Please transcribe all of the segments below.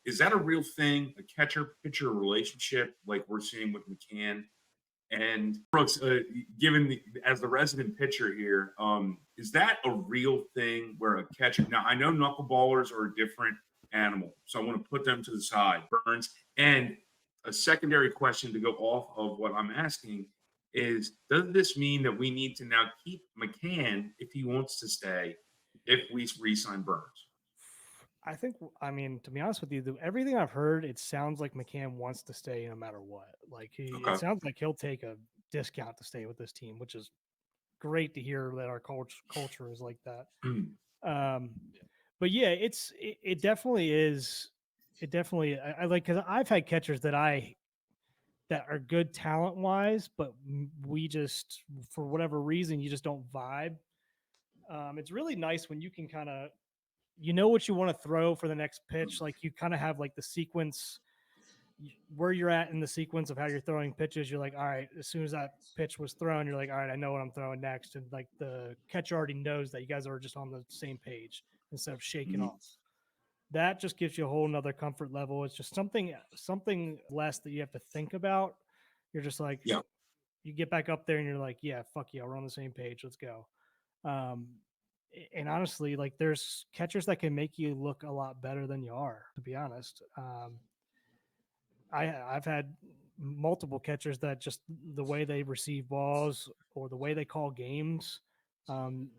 Is that a real thing, a catcher pitcher relationship like we're seeing with McCann? And Brooks, given as the resident pitcher here, is that a real thing where a catcher? Now I know knuckleballers are a different animal, so I want to put them to the side. Burns, and a secondary question to go off of what I'm asking is: does this mean that we need to now keep McCann if he wants to stay, if we re-sign Burns? I think, I mean, to be honest with you, everything I've heard, it sounds like McCann wants to stay no matter what. Like it Okay. sounds like he'll take a discount to stay with this team, which is great to hear that our culture is like that. Um, but yeah, it definitely is. It definitely, I like, because I've had catchers that are good talent wise, but we just, for whatever reason, you just don't vibe. It's really nice when you can kind of, you know what you want to throw for the next pitch. Like you kind of have like the sequence where you're at in the sequence of how you're throwing pitches. You're like, all right, as soon as that pitch was thrown, you're like, all right, I know what I'm throwing next. And like the catcher already knows that you guys are just on the same page instead of shaking Mhm. off. That just gives you a whole nother comfort level. It's just something less that you have to think about. You're just like, Yeah. you get back up there and you're like, yeah, fuck yeah, we're on the same page. Let's go. Um, and honestly, like there's catchers that can make you look a lot better than you are, to be honest. I've had multiple catchers that just the way they receive balls or the way they call games, um,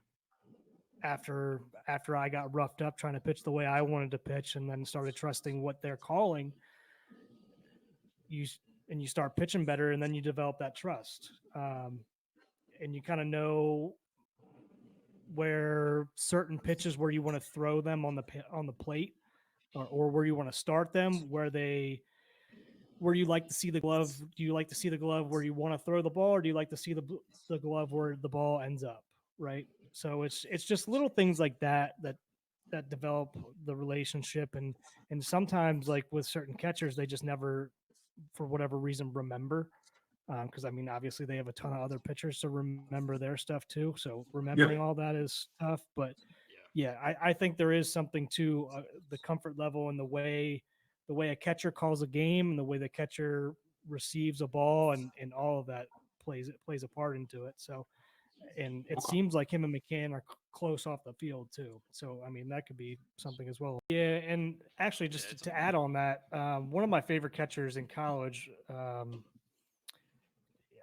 after I got roughed up trying to pitch the way I wanted to pitch and then started trusting what they're calling, you and you start pitching better and then you develop that trust. And you kind of know where certain pitches where you want to throw them on the plate, or where you want to start them, where you like to see the glove. Do you like to see the glove where you want to throw the ball, or do you like to see the glove where the ball ends up? Right. So it's just little things like that develop the relationship, and sometimes like with certain catchers, they just never, for whatever reason, remember. Because I mean, obviously they have a ton of other pitchers to remember their stuff too. So Yeah. remembering all that is tough. But yeah, I think there is something to the comfort level and the way a catcher calls a game and the way the catcher receives a ball, and all of that plays a part into it. So, and it Okay. seems like him and McCann are close off the field too. So I mean that could be something as well. Yeah, and actually just to add on that, one of my favorite catchers in college.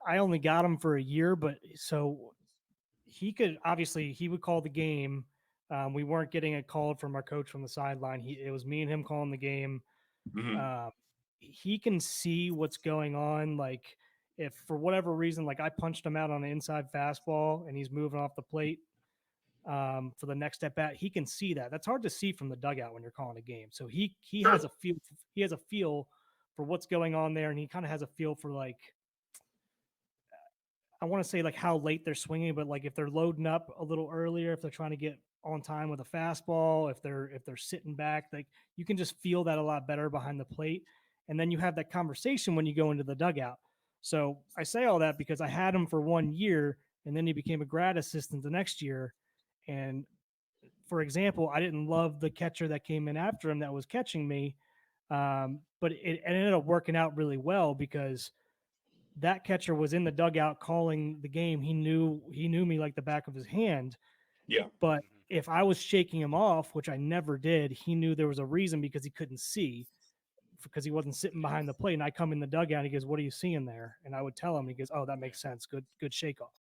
I only got him for a year, but so he would call the game. We weren't getting it called from our coach from the sideline. It was me and him calling the game. Mhm. Uh, he can see what's going on. Like if for whatever reason, like I punched him out on an inside fastball and he's moving off the plate for the next step back, he can see that. That's hard to see from the dugout when you're calling a game. So he has Sure. a feel. He has a feel for what's going on there, and he kind of has a feel for like I want to say like how late they're swinging, but like if they're loading up a little earlier, if they're trying to get on time with a fastball, if they're sitting back, like you can just feel that a lot better behind the plate. And then you have that conversation when you go into the dugout. So I say all that because I had him for 1 year and then he became a grad assistant the next year. And for example, I didn't love the catcher that came in after him that was catching me. But it ended up working out really well because that catcher was in the dugout calling the game. He knew me like the back of his hand. Yeah. But if I was shaking him off, which I never did, he knew there was a reason because he couldn't see because he wasn't sitting behind the plate. And I come in the dugout and he goes, "What are you seeing there?" And I would tell him. He goes, "Oh, that makes sense. Good shake off."